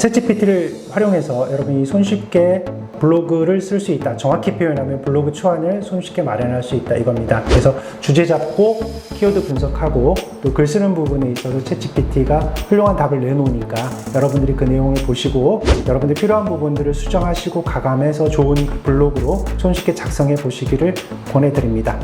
챗GPT를 활용해서 여러분이 손쉽게 블로그를 쓸 수 있다. 정확히 표현하면 블로그 초안을 손쉽게 마련할 수 있다 이겁니다. 그래서 주제 잡고 키워드 분석하고 또 글 쓰는 부분에 있어서 챗GPT가 훌륭한 답을 내놓으니까 여러분들이 그 내용을 보시고 여러분들 필요한 부분들을 수정하시고 가감해서 좋은 블로그로 손쉽게 작성해 보시기를 권해드립니다.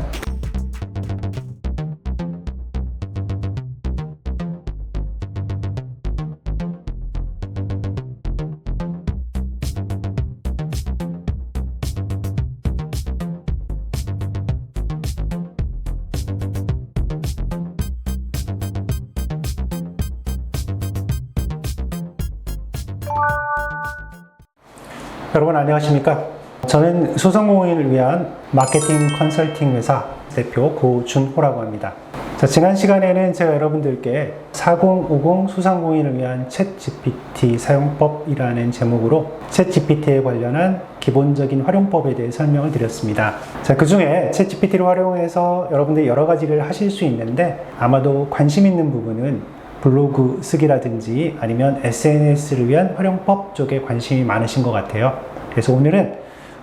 여러분 안녕하십니까? 저는 소상공인을 위한 마케팅 컨설팅 회사 대표 고준호라고 합니다. 자, 지난 시간에는 제가 여러분들께 4050 소상공인을 위한 챗GPT 사용법이라는 제목으로 챗GPT에 관련한 기본적인 활용법에 대해 설명을 드렸습니다. 자, 그 중에 챗GPT를 활용해서 여러분들이 여러 가지를 하실 수 있는데 아마도 관심 있는 부분은 블로그 쓰기라든지 아니면 SNS를 위한 활용법 쪽에 관심이 많으신 것 같아요. 그래서 오늘은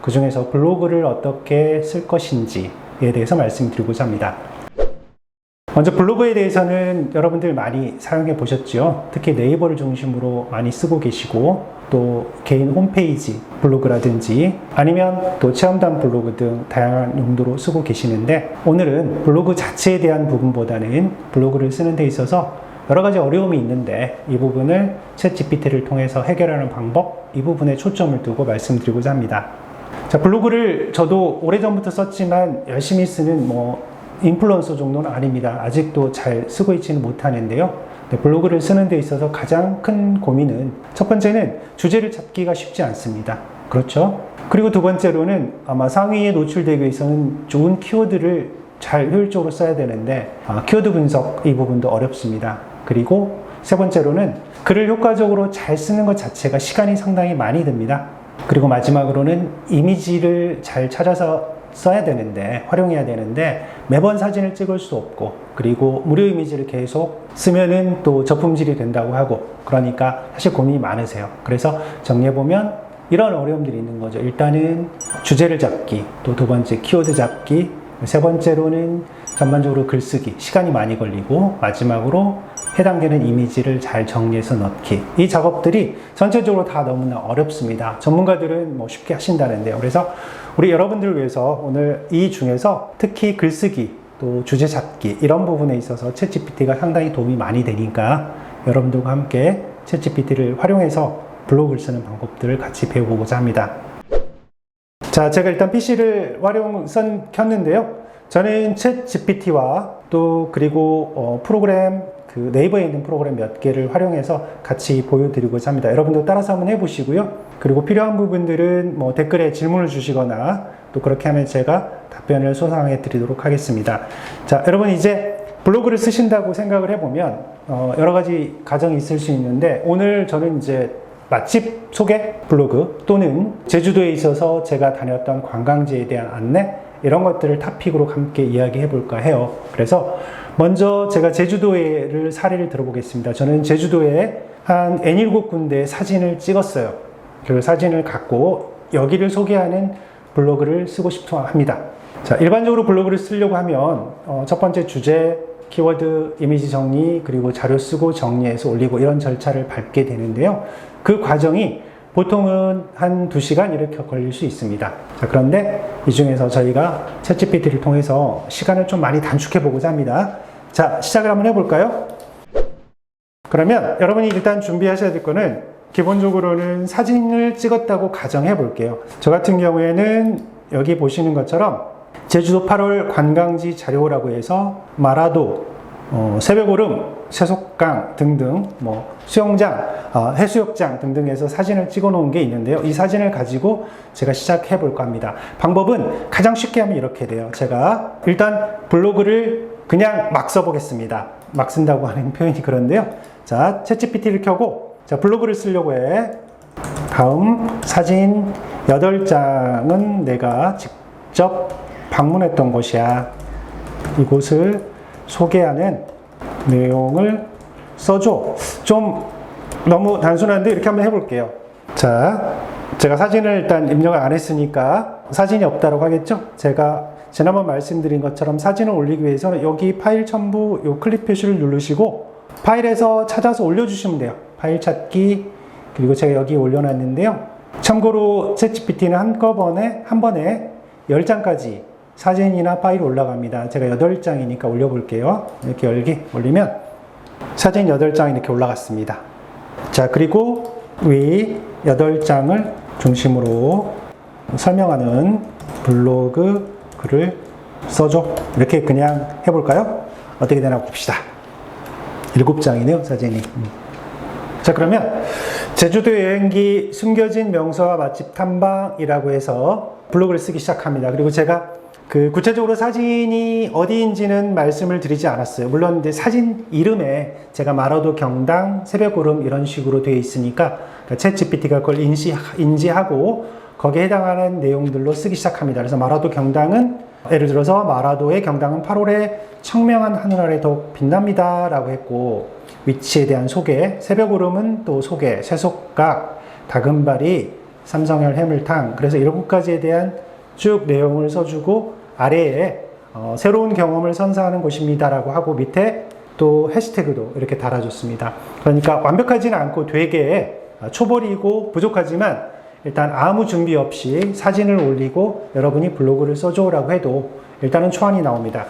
그 중에서 블로그를 어떻게 쓸 것인지에 대해서 말씀드리고자 합니다. 먼저 블로그에 대해서는 여러분들 많이 사용해 보셨죠? 특히 네이버를 중심으로 많이 쓰고 계시고 또 개인 홈페이지 블로그라든지 아니면 또 체험단 블로그 등 다양한 용도로 쓰고 계시는데 오늘은 블로그 자체에 대한 부분보다는 블로그를 쓰는 데 있어서 여러 가지 어려움이 있는데 이 부분을 챗GPT를 통해서 해결하는 방법, 이 부분에 초점을 두고 말씀드리고자 합니다. 자, 블로그를 저도 오래전부터 썼지만 열심히 쓰는 인플루언서 정도는 아닙니다. 아직도 잘 쓰고 있지는 못하는데요. 블로그를 쓰는 데 있어서 가장 큰 고민은 첫 번째는 주제를 찾기가 쉽지 않습니다. 그렇죠? 그리고 두 번째로는 아마 상위에 노출되기 위해서는 좋은 키워드를 잘 효율적으로 써야 되는데 키워드 분석 이 부분도 어렵습니다. 그리고 세 번째로는 글을 효과적으로 잘 쓰는 것 자체가 시간이 상당히 많이 듭니다. 그리고 마지막으로는 이미지를 잘 찾아서 써야 되는데 활용해야 되는데 매번 사진을 찍을 수 없고 그리고 무료 이미지를 계속 쓰면은 또 저품질이 된다고 하고 그러니까 사실 고민이 많으세요. 그래서 정리해보면 이런 어려움들이 있는 거죠. 일단은 주제를 잡기, 또 두 번째 키워드 잡기, 세 번째로는 전반적으로 글쓰기, 시간이 많이 걸리고 마지막으로 해당되는 이미지를 잘 정리해서 넣기. 이 작업들이 전체적으로 다 너무나 어렵습니다. 전문가들은 쉽게 하신다는데요. 그래서 우리 여러분들을 위해서 오늘 이 중에서 특히 글쓰기, 또 주제 잡기 이런 부분에 있어서 챗GPT가 상당히 도움이 많이 되니까 여러분들과 함께 챗GPT를 활용해서 블로그를 쓰는 방법들을 같이 배워보고자 합니다. 자, 제가 일단 PC를 켰는데요. 저는 챗GPT와 또 그리고 프로그램 네이버에 있는 프로그램 몇 개를 활용해서 같이 보여드리고자 합니다. 여러분도 따라서 한번 해보시고요. 그리고 필요한 부분들은 댓글에 질문을 주시거나 또 그렇게 하면 제가 답변을 소상하게 드리도록 하겠습니다. 자, 여러분 이제 블로그를 쓰신다고 생각을 해보면 여러 가지 가정이 있을 수 있는데 오늘 저는 이제 맛집 소개 블로그 또는 제주도에 있어서 제가 다녔던 관광지에 대한 안내 이런 것들을 토픽으로 함께 이야기해 볼까 해요. 그래서 먼저 제가 제주도를 사례를 들어보겠습니다. 저는 제주도에 한 N7군데 사진을 찍었어요. 그 사진을 갖고 여기를 소개하는 블로그를 쓰고 싶어 합니다. 자, 일반적으로 블로그를 쓰려고 하면 첫 번째 주제, 키워드, 이미지 정리, 그리고 자료 쓰고 정리해서 올리고 이런 절차를 밟게 되는데요. 그 과정이 보통은 한 2시간 이렇게 걸릴 수 있습니다. 자, 그런데 이 중에서 저희가 챗GPT를 통해서 시간을 좀 많이 단축해 보고자 합니다. 자, 시작을 한번 해볼까요? 그러면 여러분이 일단 준비하셔야 될 거는 기본적으로는 사진을 찍었다고 가정해 볼게요. 저 같은 경우에는 여기 보시는 것처럼 제주도 8월 관광지 자료라고 해서 마라도, 새벽오름, 세속강 등등 수영장, 해수욕장 등등에서 사진을 찍어 놓은 게 있는데요. 이 사진을 가지고 제가 시작해 볼까 합니다. 방법은 가장 쉽게 하면 이렇게 돼요. 제가 일단 블로그를 그냥 막 써보겠습니다. 막 쓴다고 하는 표현이 그런데요. 자, 챗GPT를 켜고 자, 블로그를 쓰려고 해. 다음 사진 8장은 내가 직접 방문했던 곳이야. 이곳을 소개하는 내용을 써줘. 좀 너무 단순한데 이렇게 한번 해볼게요. 자, 제가 사진을 일단 입력을 안 했으니까 사진이 없다고 하겠죠? 제가 지난번 말씀드린 것처럼 사진을 올리기 위해서는 여기 파일 첨부 요 클릭 표시를 누르시고 파일에서 찾아서 올려주시면 돼요. 파일 찾기, 그리고 제가 여기 올려놨는데요. 참고로 챗GPT는 한 번에 10장까지 사진이나 파일이 올라갑니다. 제가 8장이니까 올려볼게요. 이렇게 올리면 사진 8장이 이렇게 올라갔습니다. 자, 그리고 위 8장을 중심으로 설명하는 블로그 글을 써줘. 이렇게 그냥 해볼까요? 어떻게 되나 봅시다. 7장이네요, 사진이. 자, 그러면 제주도 여행기 숨겨진 명소와 맛집 탐방이라고 해서 블로그를 쓰기 시작합니다. 그리고 제가 구체적으로 사진이 어디인지는 말씀을 드리지 않았어요. 물론 이제 사진 이름에 제가 마라도 경당, 새벽오름 이런 식으로 되어 있으니까 챗GPT가 그걸 인지하고 거기에 해당하는 내용들로 쓰기 시작합니다. 그래서 마라도 경당은 예를 들어서 마라도의 경당은 8월에 청명한 하늘 아래 더욱 빛납니다 라고 했고, 위치에 대한 소개, 새벽오름은 또 소개, 쇠속각, 다금바리, 삼성열 해물탕, 그래서 7가지에 대한 쭉 내용을 써주고 아래에 새로운 경험을 선사하는 곳입니다 라고 하고 밑에 또 해시태그도 이렇게 달아줬습니다. 그러니까 완벽하지는 않고 되게 초벌이고 부족하지만 일단 아무 준비 없이 사진을 올리고 여러분이 블로그를 써줘라고 해도 일단은 초안이 나옵니다.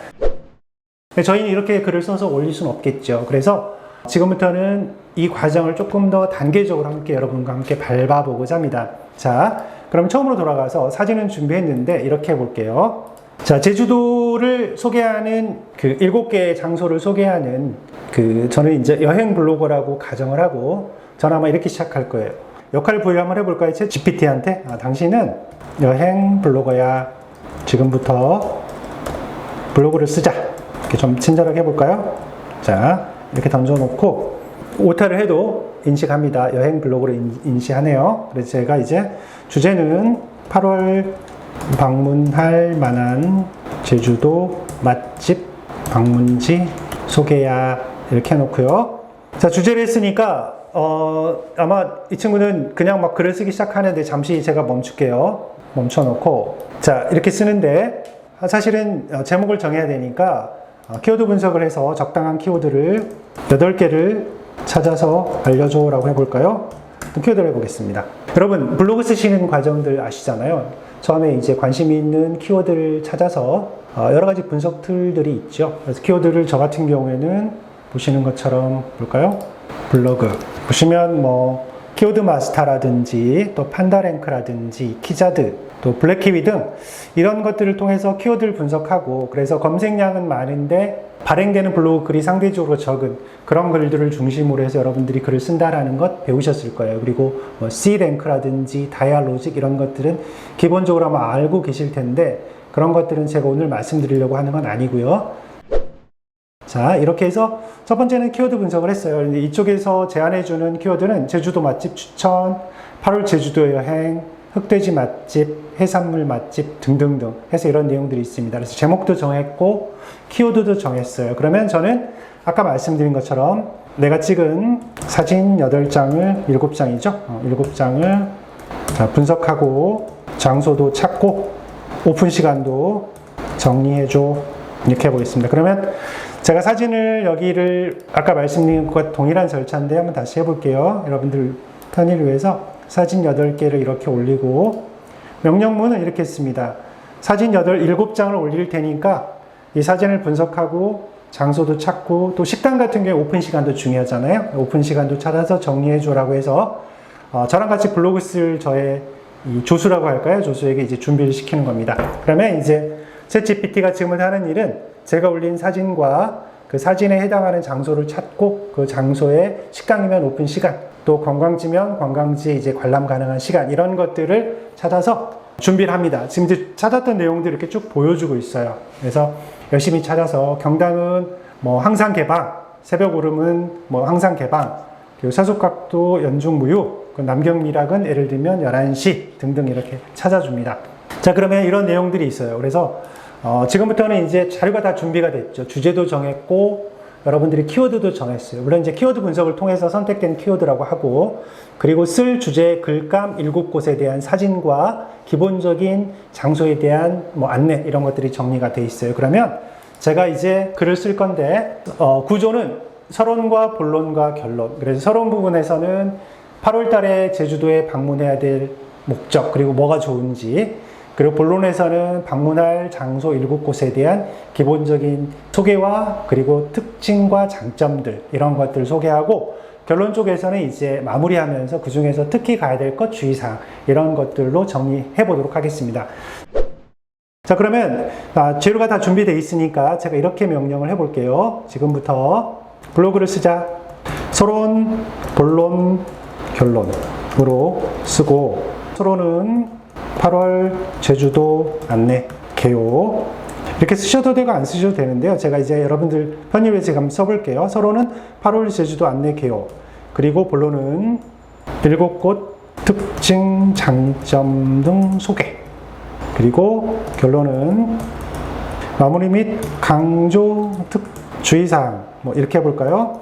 저희는 이렇게 글을 써서 올릴 수는 없겠죠. 그래서 지금부터는 이 과정을 조금 더 단계적으로 함께 여러분과 함께 밟아보고자 합니다. 자, 그럼 처음으로 돌아가서 사진은 준비했는데 이렇게 해볼게요. 자, 제주도를 소개하는 7개의 장소를 소개하는 저는 이제 여행 블로거라고 가정을 하고 저는 아마 이렇게 시작할 거예요. 역할 부여 한번 해볼까요? 제 GPT한테 당신은 여행 블로거야. 지금부터 블로그를 쓰자. 이렇게 좀 친절하게 해볼까요? 자, 이렇게 던져놓고 오타를 해도 인식합니다. 여행 블로그를 인식하네요. 그래서 제가 이제 주제는 8월 방문할 만한 제주도 맛집 방문지 소개야. 이렇게 해놓고요. 자, 주제를 했으니까 아마 이 친구는 그냥 막 글을 쓰기 시작하는데 잠시 제가 멈출게요. 멈춰놓고 자, 이렇게 쓰는데 사실은 제목을 정해야 되니까 키워드 분석을 해서 적당한 키워드를 8개를 찾아서 알려줘 라고 해볼까요? 키워드를 해보겠습니다. 여러분 블로그 쓰시는 과정들 아시잖아요. 처음에 이제 관심 있는 키워드를 찾아서 여러 가지 분석 툴들이 있죠. 그래서 키워드를 저 같은 경우에는 보시는 것처럼 볼까요? 블로그 보시면 뭐 키워드 마스터라든지 또 판다랭크라든지 키자드 또 블랙키위 등 이런 것들을 통해서 키워드를 분석하고, 그래서 검색량은 많은데 발행되는 블로그 글이 상대적으로 적은 그런 글들을 중심으로 해서 여러분들이 글을 쓴다라는 것 배우셨을 거예요. 그리고 뭐 C랭크라든지 다이알로직 이런 것들은 기본적으로 아마 알고 계실 텐데 그런 것들은 제가 오늘 말씀드리려고 하는 건 아니고요. 자, 이렇게 해서 첫 번째는 키워드 분석을 했어요. 근데 이쪽에서 제안해주는 키워드는 제주도 맛집 추천, 8월 제주도 여행, 흑돼지 맛집, 해산물 맛집 등등등 해서 이런 내용들이 있습니다. 그래서 제목도 정했고 키워드도 정했어요. 그러면 저는 아까 말씀드린 것처럼 내가 찍은 사진 8장을 7장이죠. 7장을 분석하고 장소도 찾고 오픈 시간도 정리해줘. 이렇게 해보겠습니다. 그러면 제가 사진을 여기를 아까 말씀드린 것과 동일한 절차인데 한번 다시 해볼게요. 여러분들 편의를 위해서 사진 8개를 이렇게 올리고 명령문은 이렇게 했습니다. 사진 7장을 올릴 테니까 이 사진을 분석하고 장소도 찾고 또 식당 같은 경우에 오픈 시간도 중요하잖아요. 오픈 시간도 찾아서 정리해줘라고 해서 저랑 같이 블로그 쓸 저의 이 조수라고 할까요? 조수에게 이제 준비를 시키는 겁니다. 그러면 이제 챗GPT가 지금 하는 일은 제가 올린 사진과 그 사진에 해당하는 장소를 찾고 그 장소에 식당이면 오픈 시간, 또 관광지면 관광지에 이제 관람 가능한 시간, 이런 것들을 찾아서 준비를 합니다. 지금 이제 찾았던 내용들을 이렇게 쭉 보여주고 있어요. 그래서 열심히 찾아서 경당은 뭐 항상 개방, 새벽 오름은 뭐 항상 개방, 그리고 사속각도 연중무휴, 남경미락은 예를 들면 11시 등등 이렇게 찾아줍니다. 자, 그러면 이런 내용들이 있어요. 그래서 지금부터는 이제 자료가 다 준비가 됐죠. 주제도 정했고 여러분들이 키워드도 정했어요. 물론 이제 키워드 분석을 통해서 선택된 키워드라고 하고, 그리고 쓸 주제 글감 7곳에 대한 사진과 기본적인 장소에 대한 뭐 안내 이런 것들이 정리가 돼 있어요. 그러면 제가 이제 글을 쓸 건데 구조는 서론과 본론과 결론. 그래서 서론 부분에서는 8월 달에 제주도에 방문해야 될 목적, 그리고 뭐가 좋은지, 그리고 본론에서는 방문할 장소 7곳에 대한 기본적인 소개와 그리고 특징과 장점들 이런 것들을 소개하고, 결론 쪽에서는 이제 마무리하면서 그 중에서 특히 가야 될 것, 주의사항 이런 것들로 정리해 보도록 하겠습니다. 자, 그러면 재료가 다 준비되어 있으니까 제가 이렇게 명령을 해볼게요. 지금부터 블로그를 쓰자. 서론, 본론, 결론으로 쓰고, 서론은 8월 제주도 안내 개요. 이렇게 쓰셔도 되고 안 쓰셔도 되는데요. 제가 이제 여러분들 편의를 제가 한번 써볼게요. 서론은 8월 제주도 안내 개요. 그리고 본론은 7곳 특징, 장점 등 소개. 그리고 결론은 마무리 및 강조 주의사항. 뭐 이렇게 해볼까요?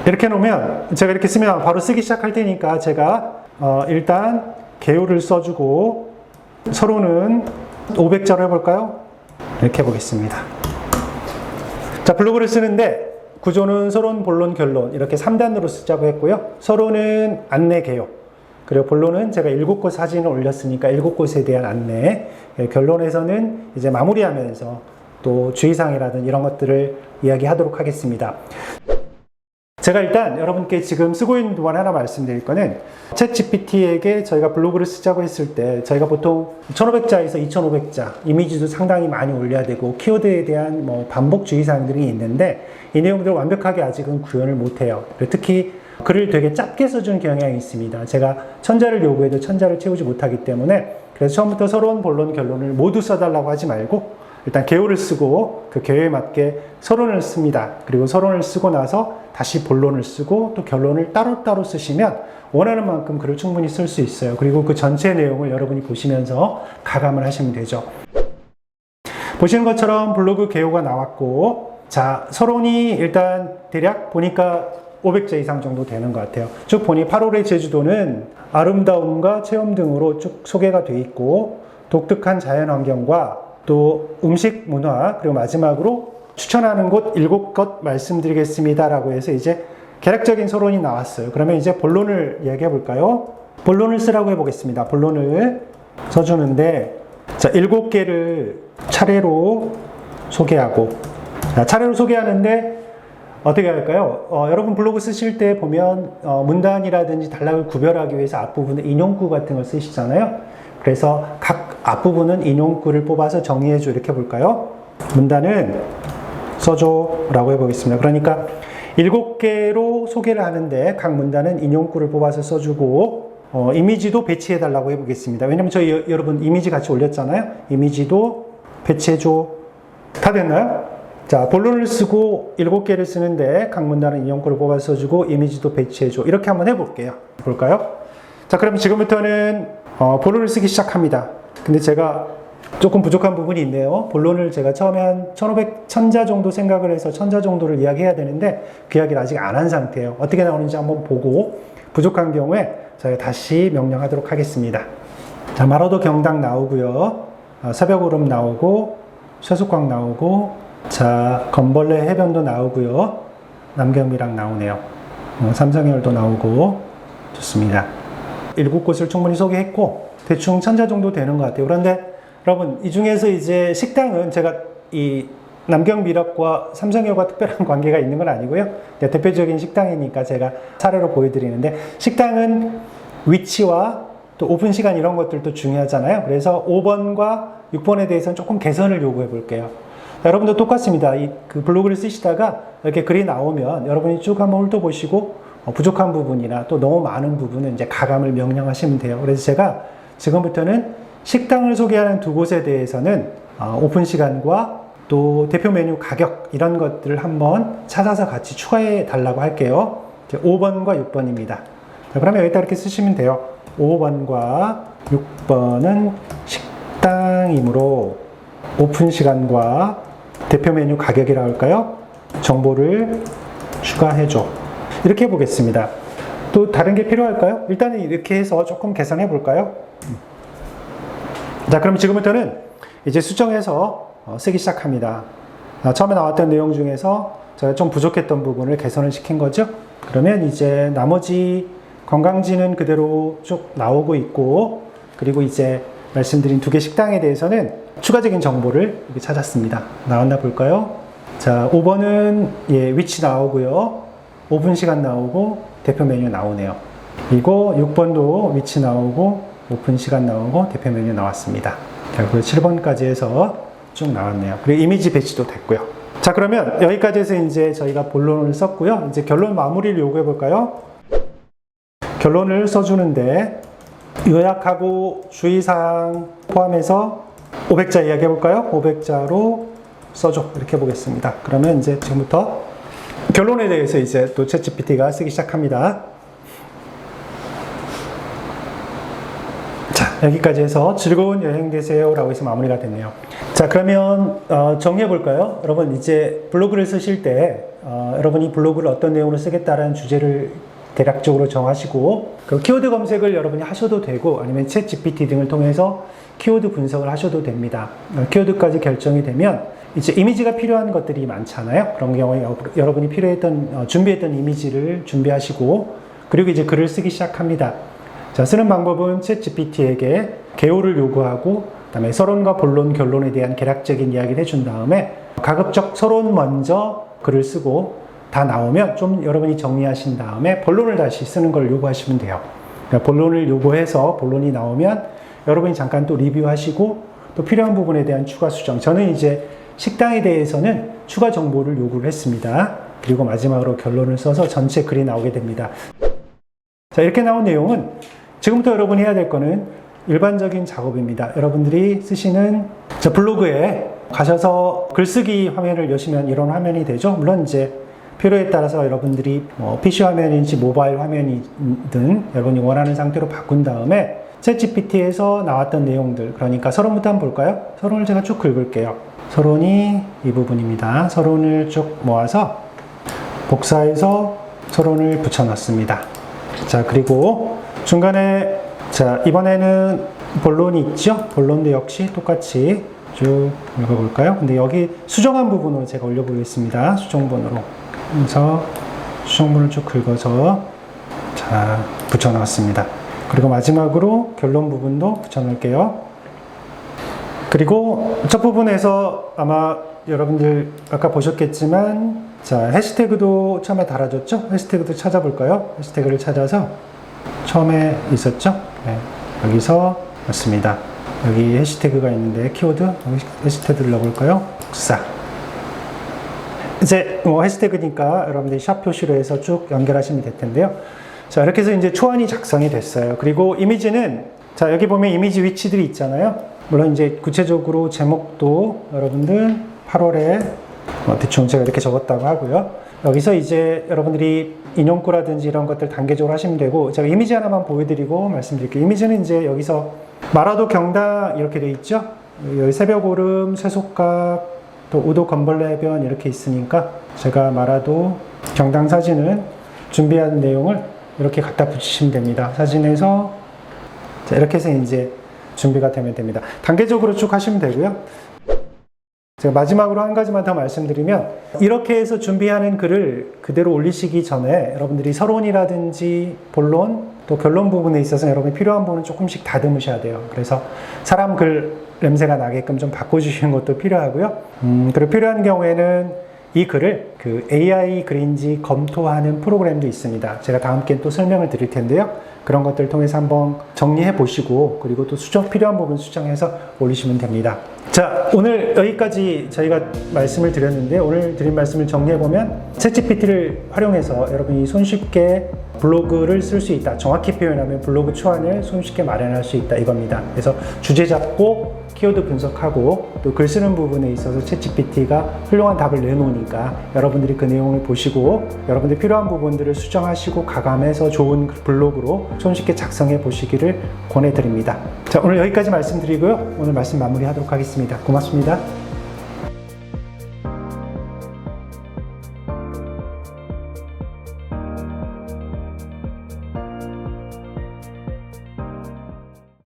이렇게 놓으면 제가 이렇게 쓰면 바로 쓰기 시작할 테니까 제가 일단 개요를 써주고, 서론은 500자로 해볼까요? 이렇게 해보겠습니다. 자, 블로그를 쓰는데 구조는 서론, 본론, 결론 이렇게 3단으로 쓰자고 했고요. 서론은 안내 개요. 그리고 본론은 제가 7곳 사진을 올렸으니까 7곳에 대한 안내, 결론에서는 이제 마무리하면서 또 주의사항이라든 이런 것들을 이야기하도록 하겠습니다. 제가 일단 여러분께 지금 쓰고 있는 동안 하나 말씀드릴 거는, 챗 GPT에게 저희가 블로그를 쓰자고 했을 때 저희가 보통 1500자에서 2500자 이미지도 상당히 많이 올려야 되고 키워드에 대한 뭐 반복 주의사항들이 있는데, 이 내용들을 완벽하게 아직은 구현을 못해요. 특히 글을 되게 짧게 써주는 경향이 있습니다. 제가 천자를 요구해도 천자를 채우지 못하기 때문에, 그래서 처음부터 서론, 본론, 결론을 모두 써달라고 하지 말고 일단 개요를 쓰고 그 개요에 맞게 서론을 씁니다. 그리고 서론을 쓰고 나서 다시 본론을 쓰고 또 결론을 따로따로 쓰시면 원하는 만큼 글을 충분히 쓸 수 있어요. 그리고 그 전체 내용을 여러분이 보시면서 가감을 하시면 되죠. 보시는 것처럼 블로그 개요가 나왔고, 자, 서론이 일단 대략 보니까 500자 이상 정도 되는 것 같아요. 쭉 보니 8월의 제주도는 아름다움과 체험 등으로 쭉 소개가 돼 있고, 독특한 자연환경과 또 음식 문화, 그리고 마지막으로 추천하는 곳 7곳 말씀드리겠습니다 라고 해서 이제 개략적인 서론이 나왔어요. 그러면 이제 본론을 이야기해 볼까요? 본론을 쓰라고 해보겠습니다. 본론을 써주는데, 자, 7개를 차례로 소개하고, 차례로 소개하는데 어떻게 할까요? 여러분 블로그 쓰실 때 보면 문단이라든지 단락을 구별하기 위해서 앞부분에 인용구 같은 걸 쓰시잖아요. 그래서 각 앞부분은 인용구를 뽑아서 정리해줘 이렇게 해볼까요? 문단은 써줘 라고 해보겠습니다. 그러니까 7개로 소개를 하는데 각 문단은 인용구를 뽑아서 써주고, 이미지도 배치해 달라고 해보겠습니다. 왜냐면 저희 여러분 이미지 같이 올렸잖아요. 이미지도 배치해줘. 다 됐나요? 자, 본론을 쓰고 7개를 쓰는데 각 문단은 인용구를 뽑아서 써주고 이미지도 배치해줘. 이렇게 한번 해볼게요. 볼까요? 자, 그럼 지금부터는 본론을 쓰기 시작합니다. 근데 제가 조금 부족한 부분이 있네요. 본론을 제가 처음에 한 1500천자 정도 생각을 해서 1000자 정도를 이야기해야 되는데 그 이야기를 아직 안 한 상태예요. 어떻게 나오는지 한번 보고 부족한 경우에 저희가 다시 명령하도록 하겠습니다. 자, 마로도 경당 나오고요. 새벽오름 나오고, 쇠숙광 나오고, 자, 건벌레 해변도 나오고요. 남경미랑 나오네요. 삼성열도 나오고, 좋습니다. 7곳을 충분히 소개했고 대충 1000자 정도 되는 것 같아요. 그런데 여러분, 이 중에서 이제 식당은 제가 이 남경미락과 삼성열과 특별한 관계가 있는 건 아니고요. 대표적인 식당이니까 제가 사례로 보여드리는데, 식당은 위치와 또 오픈 시간 이런 것들도 중요하잖아요. 그래서 5번과 6번에 대해서는 조금 개선을 요구해 볼게요. 여러분도 똑같습니다. 그 블로그를 쓰시다가 이렇게 글이 나오면 여러분이 쭉 한번 훑어보시고 부족한 부분이나 또 너무 많은 부분은 이제 가감을 명령하시면 돼요. 그래서 제가 지금부터는 식당을 소개하는 2곳에 대해서는 오픈 시간과 또 대표 메뉴 가격 이런 것들을 한번 찾아서 같이 추가해 달라고 할게요. 5번과 6번입니다. 자, 그러면 여기다 이렇게 쓰시면 돼요. 5번과 6번은 식당이므로 오픈 시간과 대표 메뉴 가격이라고 할까요? 정보를 추가해줘. 이렇게 해보겠습니다. 또 다른 게 필요할까요? 일단은 이렇게 해서 조금 계산해 볼까요? 자, 그럼 지금부터는 이제 수정해서 쓰기 시작합니다. 처음에 나왔던 내용 중에서 제가 좀 부족했던 부분을 개선을 시킨 거죠. 그러면 이제 나머지 관광지는 그대로 쭉 나오고 있고, 그리고 이제 말씀드린 2개 식당에 대해서는 추가적인 정보를 이렇게 찾았습니다. 나왔나 볼까요? 자, 5번은 위치 나오고요. 오픈 시간 나오고 대표 메뉴 나오네요. 그리고 6번도 위치 나오고 오픈 시간 나오고 대표 메뉴 나왔습니다. 자, 그리고 7번까지 해서 쭉 나왔네요. 그리고 이미지 배치도 됐고요. 자, 그러면 여기까지 해서 이제 저희가 본론을 썼고요. 이제 결론 마무리를 요구해 볼까요? 결론을 써주는데 요약하고 주의사항 포함해서 500자 이야기해 볼까요? 500자로 써줘. 이렇게 해보겠습니다. 그러면 이제 지금부터 결론에 대해서 이제 또 챗GPT가 쓰기 시작합니다. 자, 여기까지 해서 즐거운 여행 되세요 라고 해서 마무리가 됐네요. 자, 그러면 정리해 볼까요? 여러분, 이제 블로그를 쓰실 때 여러분이 블로그를 어떤 내용으로 쓰겠다라는 주제를 대략적으로 정하시고, 그 키워드 검색을 여러분이 하셔도 되고, 아니면 챗GPT 등을 통해서 키워드 분석을 하셔도 됩니다. 키워드까지 결정이 되면 이제 이미지가 필요한 것들이 많잖아요. 그런 경우에 여러분이 준비했던 이미지를 준비하시고, 그리고 이제 글을 쓰기 시작합니다. 자, 쓰는 방법은 챗GPT에게 개요를 요구하고, 그다음에 서론과 본론, 결론에 대한 개략적인 이야기를 해준 다음에 가급적 서론 먼저 글을 쓰고, 다 나오면 좀 여러분이 정리하신 다음에 본론을 다시 쓰는 걸 요구하시면 돼요. 그러니까 본론을 요구해서 본론이 나오면 여러분이 잠깐 또 리뷰하시고, 또 필요한 부분에 대한 추가 수정. 저는 이제 식당에 대해서는 추가 정보를 요구를 했습니다. 그리고 마지막으로 결론을 써서 전체 글이 나오게 됩니다. 자, 이렇게 나온 내용은 지금부터 여러분이 해야 될 거는 일반적인 작업입니다. 여러분들이 쓰시는 블로그에 가셔서 글쓰기 화면을 여시면 이런 화면이 되죠. 물론 이제 필요에 따라서 여러분들이 PC 화면인지 모바일 화면이든 여러분이 원하는 상태로 바꾼 다음에 챗GPT에서 나왔던 내용들, 그러니까 서론부터 한번 볼까요? 서론을 제가 쭉 긁을게요. 서론이 이 부분입니다. 서론을 쭉 모아서 복사해서 서론을 붙여놨습니다. 자, 그리고 중간에, 자, 이번에는 본론이 있죠? 본론도 역시 똑같이 쭉 읽어볼까요? 근데 여기 수정한 부분으로 제가 올려보겠습니다. 수정본으로. 그래서 수정본을 쭉 긁어서 자, 붙여놨습니다. 그리고 마지막으로 결론 부분도 붙여놓을게요. 그리고 첫 부분에서 아마 여러분들 아까 보셨겠지만, 자, 해시태그도 처음에 달아줬죠? 해시태그도 찾아볼까요? 해시태그를 찾아서 처음에 있었죠? 네, 여기서 맞습니다. 여기 해시태그가 있는데 키워드, 여기 해시태그를 넣어볼까요? 복사. 이제 해시태그니까 여러분들이 샵 표시로 해서 쭉 연결하시면 될 텐데요. 자, 이렇게 해서 이제 초안이 작성이 됐어요. 그리고 이미지는, 자, 여기 보면 이미지 위치들이 있잖아요. 물론 이제 구체적으로 제목도 여러분들 8월에 대충 제가 이렇게 적었다고 하고요. 여기서 이제 여러분들이 인용구라든지 이런 것들 단계적으로 하시면 되고, 제가 이미지 하나만 보여드리고 말씀드릴게요. 이미지는 이제 여기서 마라도 경당 이렇게 돼 있죠. 여기 새벽오름, 쇠속각, 또 우도 건벌레변 이렇게 있으니까 제가 마라도 경당 사진을 준비한 내용을 이렇게 갖다 붙이시면 됩니다. 사진에서 자, 이렇게 해서 이제 준비가 되면 됩니다. 단계적으로 쭉 하시면 되고요. 제가 마지막으로 한 가지만 더 말씀드리면, 이렇게 해서 준비하는 글을 그대로 올리시기 전에 여러분들이 서론이라든지 본론, 또 결론 부분에 있어서 여러분이 필요한 부분은 조금씩 다듬으셔야 돼요. 그래서 사람 글 냄새가 나게끔 좀 바꿔주시는 것도 필요하고요. 그리고 필요한 경우에는 이 글을 그 AI 글인지 검토하는 프로그램도 있습니다. 제가 다음 기회에 또 설명을 드릴 텐데요. 그런 것들을 통해서 한번 정리해 보시고, 그리고 또 필요한 부분 수정해서 올리시면 됩니다. 자, 오늘 여기까지 저희가 말씀을 드렸는데, 오늘 드린 말씀을 정리해 보면 챗GPT를 활용해서 여러분이 손쉽게 블로그를 쓸 수 있다. 정확히 표현하면 블로그 초안을 손쉽게 마련할 수 있다, 이겁니다. 그래서 주제 잡고 키워드 분석하고 또 글 쓰는 부분에 있어서 챗GPT가 훌륭한 답을 내놓으니까 여러분들이 그 내용을 보시고 여러분들 필요한 부분들을 수정하시고 가감해서 좋은 블로그로 손쉽게 작성해 보시기를 권해드립니다. 자, 오늘 여기까지 말씀드리고요. 오늘 말씀 마무리하도록 하겠습니다. 고맙습니다.